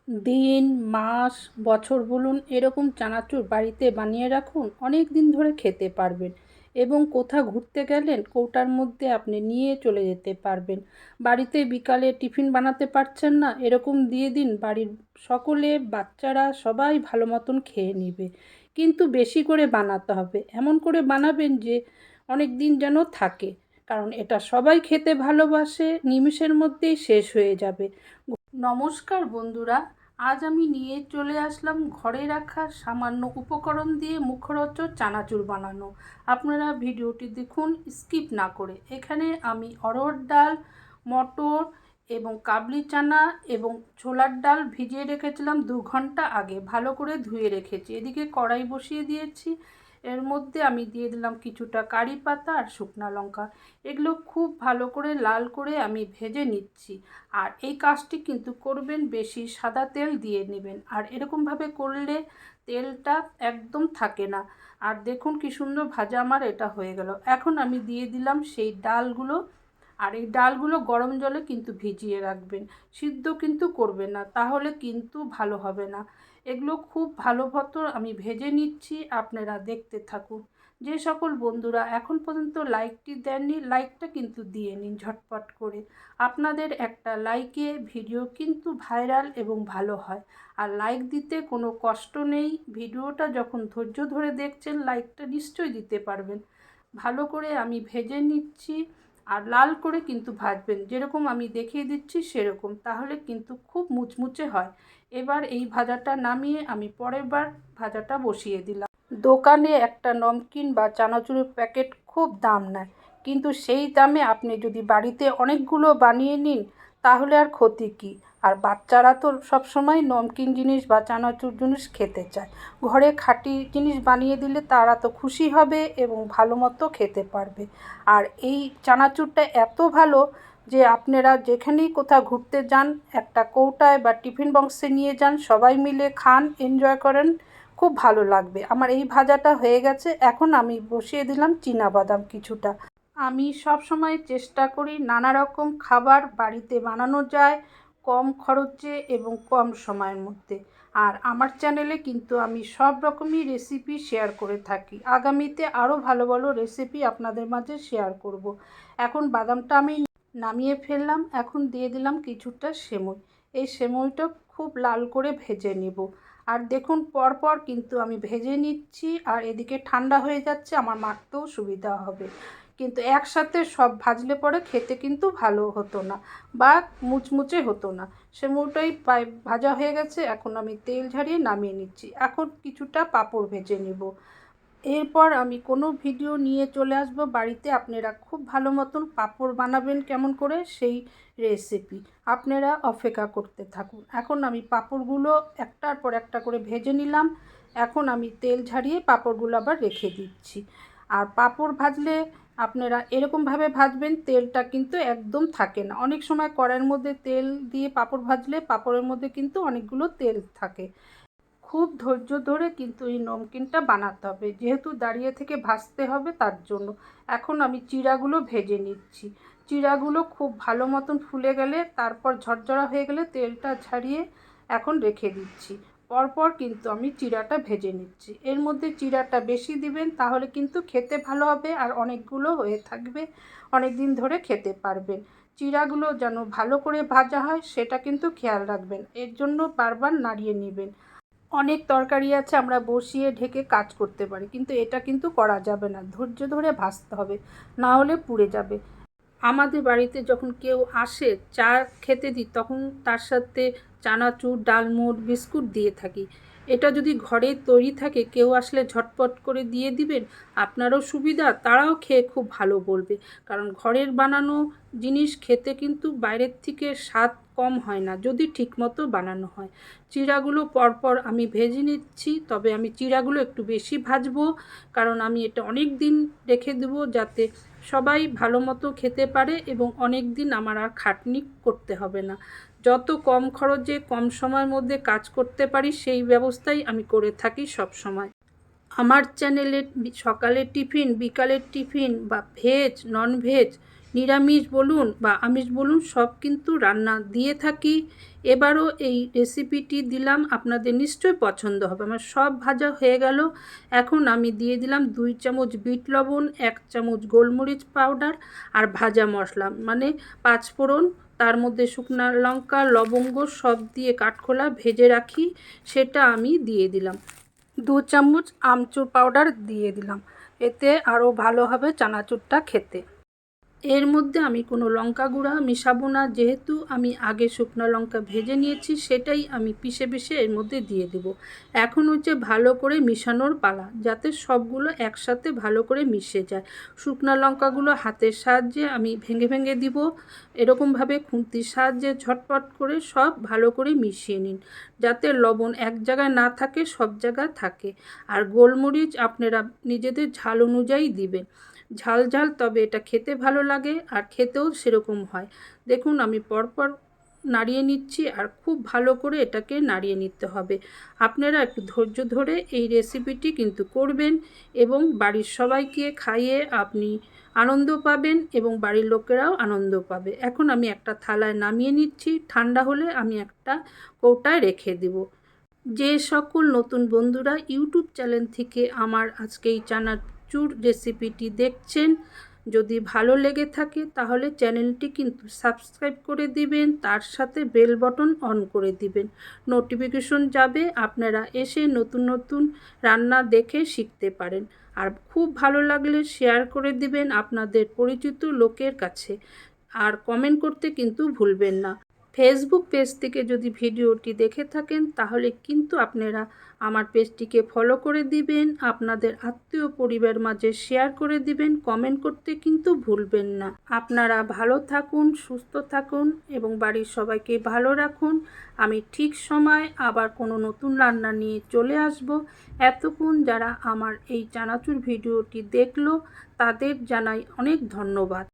দিন, মাস, বছর বলুন এরকম চানাচুর বাড়িতে বানিয়ে রাখুন, অনেক দিন ধরে খেতে পারবেন এবং কোথাও ঘুরতে গেলেন কৌটার মধ্যে আপনি নিয়ে চলে যেতে পারবেন। বাড়িতে বিকালে টিফিন বানাতে পারছেন না, এরকম দিয়ে দিন, বাড়ির সকলে বাচ্চারা সবাই ভালো মতন খেয়ে নেবে। কিন্তু বেশি করে বানাতে হবে, এমন করে বানাবেন যে অনেক দিন যেন থাকে, কারণ এটা সবাই খেতে ভালোবাসে, নিমিষের মধ্যেই শেষ হয়ে যাবে। নমস্কার বন্ধুরা, আজ আমি নিয়ে চলে আসলাম ঘরে রাখা সামান্য উপকরণ দিয়ে মুখরোচক চানাচুর বানানো। আপনারা ভিডিওটি দেখুন স্কিপ না করে। এখানে আমি অড়হর ডাল, মটর এবং কাবলি চানা এবং ছোলার ডাল ভিজিয়ে রেখেছিলাম 2 ঘন্টা আগে, ভালো করে ধুয়ে রেখেছি। এদিকে কড়াই বসিয়ে দিয়েছি, এর মধ্যে আমি দিয়ে দিলাম কিছুটা কারি পাতা আর শুকনো লঙ্কা। এগুলো খুব ভালো করে লাল করে আমি ভেজে নিচ্ছি। আর এই কাজটি কিন্তু করবেন বেশি সাদা তেল দিয়ে নেবেন, আর এরকমভাবে করলে তেলটা একদম থাকে না। আর দেখুন কি সুন্দর ভাজা আমার এটা হয়ে গেল। এখন আমি দিয়ে দিলাম সেই ডালগুলো, আর এই ডালগুলো গরম জলে কিন্তু ভিজিয়ে রাখবেন, সিদ্ধ কিন্তু করবেন না, তাহলে কিন্তু ভালো হবে না। এগুলো খুব ভালো মতো আমি ভেজে নিচ্ছি, আপনারা দেখতে থাকুন। যে সকল বন্ধুরা এখন পর্যন্ত লাইকটি দেননি, লাইকটা কিন্তু দিয়ে নিন ঝটপট করে। আপনাদের একটা লাইকে ভিডিও কিন্তু ভাইরাল এবং ভালো হয়। আর লাইক দিতে কোনো কষ্ট নেই, ভিডিওটা যখন ধৈর্য ধরে দেখছেন লাইকটা নিশ্চয়ই দিতে পারবেন। ভালো করে আমি ভেজে নিচ্ছি, আর লাল করে কিন্তু ভাজবেন, যেরকম আমি দেখিয়ে দিচ্ছি সেরকম, তাহলে কিন্তু খুব মুচমুচে হয়। এবার এই ভাজাটা নামিয়ে আমি পরের বার ভাজাটা বসিয়ে দিলাম। দোকানে একটা নমকিন বা চানাচুরের প্যাকেট খুব দাম নেয়, কিন্তু সেই দামে আপনি যদি বাড়িতে অনেকগুলো বানিয়ে নিন তাহলে আর ক্ষতি কী। আর বাচ্চারা তো সবসময় নমকিন জিনিস বা চানাচুর জিনিস খেতে চায়, ঘরে খাঁটি জিনিস বানিয়ে দিলে তারা তো খুশি হবে এবং ভালো মতো খেতে পারবে। আর এই চানাচুরটা এত ভালো যে আপনারা যেখানেই কোথাও ঘুরতে যান একটা কৌটায় বা টিফিন বক্সে নিয়ে যান, সবাই মিলে খান, এনজয় করেন, খুব ভালো লাগবে। আমার এই ভাজাটা হয়ে গেছে, এখন আমি বসিয়ে দিলাম চীনাবাদাম কিছুটা। আমি সব সময় চেষ্টা করি নানা রকম খাবার বাড়িতে বানানো যায় কম খরচে এবং কম সময়ের মধ্যে। আর আমার চ্যানেলে কিন্তু আমি সব রকমই রেসিপি শেয়ার করে থাকি, আগামীতে আরও ভালো ভালো রেসিপি আপনাদের মাঝে শেয়ার করব। এখন বাদামটা আমি নামিয়ে ফেললাম, এখন দিয়ে দিলাম কিছুটা সেমই। এই সেমইটা খুব লাল করে ভেজে নেব। আর দেখুন পরপর কিন্তু আমি ভেজে নিচ্ছি, আর এদিকে ঠান্ডা হয়ে যাচ্ছে, আমার মাখতেও সুবিধা হবে। কিন্তু একসাথে সব ভাজলে পরে খেতে কিন্তু ভালো হতো না বা মুচমুচে হতো না। সেমইটাই ভাজা হয়ে গেছে, এখন আমি তেল ঝারিয়ে নামিয়ে নিচ্ছি। এখন কিছুটা পাঁপড় ভেজে নেব। এরপর আমি কোনো ভিডিও নিয়ে চলে আসবো বাড়িতে, আপনারা খুব ভালো মতন পাঁপড় বানাবেন কেমন করে সেই রেসিপি, আপনারা অপেক্ষা করতে থাকুন। এখন আমি পাঁপড়গুলো একটার পর একটা করে ভেজে নিলাম, এখন আমি তেল ঝারিয়ে পাঁপড়গুলো আবার রেখে দিচ্ছি। আর পাঁপড় ভাজলে আপনারা এরকমভাবে ভাজবেন, তেলটা কিন্তু একদম থাকে না। অনেক সময় কড়াইয়ের মধ্যে তেল দিয়ে পাঁপড় ভাজলে পাঁপড়ের মধ্যে কিন্তু অনেকগুলো তেল থাকে। খুব ধৈর্য ধরে কিন্তু এই নমকিনটা বানাতে হবে, যেহেতু দাঁড়িয়ে থেকে ভাজতে হবে তার জন্য। এখন আমি চিড়াগুলো ভেজে নিচ্ছি। চিড়াগুলো খুব ভালো মতন ফুলে গেলে, তারপর ঝরঝরা হয়ে গেলে তেলটা ছাড়িয়ে এখন রেখে দিচ্ছি। পরপর কিন্তু আমি চিড়াটা ভেজে নিচ্ছি। এর মধ্যে চিড়াটা বেশি দিবেন, তাহলে কিন্তু খেতে ভালো হবে আর অনেকগুলো হয়ে থাকবে, অনেক দিন ধরে খেতে পারবেন। চিড়াগুলো যেন ভালো করে ভাজা হয় সেটা কিন্তু খেয়াল রাখবেন, এর জন্য বারবার নাড়িয়ে নেবেন। অনেক তরকারি আছে আমরা বসিয়ে ঢেকে কাজ করতে পারি, কিন্তু এটা কিন্তু করা যাবে না, ধৈর্য ধরে ভাজতে হবে, না হলে পুড়ে যাবে। আমাদের বাড়িতে যখন কেউ আসে চা খেতে দিই, তখন তার সাথে চানাচুর, ডালমুট, বিস্কুট দিয়ে থাকি। এটা যদি ঘরে তৈরি থাকে, কেউ আসলে ঝটপট করে দিয়ে দিবেন, আপনারও সুবিধা, তারাও খেয়ে খুব ভালো বলবে। কারণ ঘরের বানানো জিনিস খেতে কিন্তু বাইরের থেকে স্বাদ কম হয় না, যদি ঠিকমতো বানানো হয়। চিড়াগুলো পরপর আমি ভেজে নিচ্ছি, তবে আমি চিড়াগুলো একটু বেশি ভাজবো, কারণ আমি এটা অনেক দিন রেখে দেবো, যাতে সবাই ভালো মতো খেতে পারে এবং অনেক দিন আমার আর খাটনি করতে হবে না। যত কম খরচে কম সময়ের মধ্যে কাজ করতে পারি সেই ব্যবস্থাই আমি করে থাকি সব সময়। আমার চ্যানেলে সকালের টিফিন, বিকালের টিফিন বা ভেজ নন ভেজ নিরামিষ বলুন বা আমিষ বলুন সব কিন্তু রান্না দিয়ে থাকি। এবারও এই রেসিপিটি দিলাম, আপনাদের নিশ্চয়ই পছন্দ হবে। আমার সব ভাজা হয়ে গেল। এখন আমি দিয়ে দিলাম 2 চামচ বিট লবণ, 1 চামচ গোলমরিচ পাউডার আর ভাজা মশলা মানে 5 ফোড়ন, তার মধ্যে শুকনো লঙ্কা, লবঙ্গ সব দিয়ে কাঠখোলা ভেজে রাখি, সেটা আমি দিয়ে দিলাম। 2 চামচ আমচুর পাউডার দিয়ে দিলাম, এতে আরও ভালো হবে চানাচুরটা খেতে। এর মধ্যে আমি কোনো লঙ্কা গুঁড়া মেশাবো না, যেহেতু আমি আগে শুকনো লঙ্কা ভেজে নিয়েছি, সেটাই আমি পিষে পিষে এর মধ্যে দিয়ে দেব। এখন হচ্ছে ভালো করে মিশানোর পালা, যাতে সবগুলো একসাথে ভালো করে মিশে যায়। শুকনো লঙ্কাগুলো হাতের সাহায্যে আমি ভেঙে ভেঙে দিব, এরকমভাবে খুন্তির সাহায্যে ঝটপট করে সব ভালো করে মিশিয়ে নিন, যাতে লবণ এক জায়গায় না থাকে, সব জায়গায় থাকে। আর গোলমরিচ আপনারা নিজেদের ঝাল অনুযায়ী দিবেন, ঝাল ঝাল তবে এটা খেতে ভালো লাগে আর খেতেও সেরকম হয়। দেখুন আমি পরপর নাড়িয়ে নিচ্ছি আর খুব ভালো করে এটাকে নাড়িয়ে নিতে হবে। আপনারা একটু ধৈর্য ধরে এই রেসিপিটি কিন্তু করবেন এবং বাড়ির সবাইকে খাইয়ে আপনি আনন্দ পাবেন এবং বাড়ির লোকেরাও আনন্দ পাবে। এখন আমি একটা থালায় নামিয়ে নিচ্ছি, ঠান্ডা হলে আমি একটা কৌটায় রেখে দেব। যে সকল নতুন বন্ধুরা ইউটিউব চ্যানেল থেকে আমার আজকে এই চানাচুর রেসিপিটি দেখছেন, যদি ভালো লেগে থাকে তাহলে চ্যানেলটি কিন্তু সাবস্ক্রাইব করে দিবেন, তার সাথে বেল বটন অন করে দিবেন, নোটিফিকেশন যাবে, আপনারা এসে নতুন নতুন রান্না দেখে শিখতে পারেন। আর খুব ভালো লাগলে শেয়ার করে দিবেন আপনাদের পরিচিত লোকের কাছে, আর কমেন্ট করতে কিন্তু ভুলবেন না। ফেসবুক পেজ থেকে যদি ভিডিওটি দেখে থাকেন তাহলে কিন্তু আপনারা আমার পেজটিকে ফলো করে দিবেন, আপনাদের আত্মীয় পরিবার মাঝে শেয়ার করে দিবেন, কমেন্ট করতে কিন্তু ভুলবেন না। আপনারা ভালো থাকুন, সুস্থ থাকুন এবং বাড়ির সবাইকে ভালো রাখুন। আমি ঠিক সময় আবার কোনো নতুন রান্না নিয়ে চলে আসব। এতক্ষণ যারা আমার এই চানাচুর ভিডিওটি দেখলো তাদের জানাই অনেক ধন্যবাদ।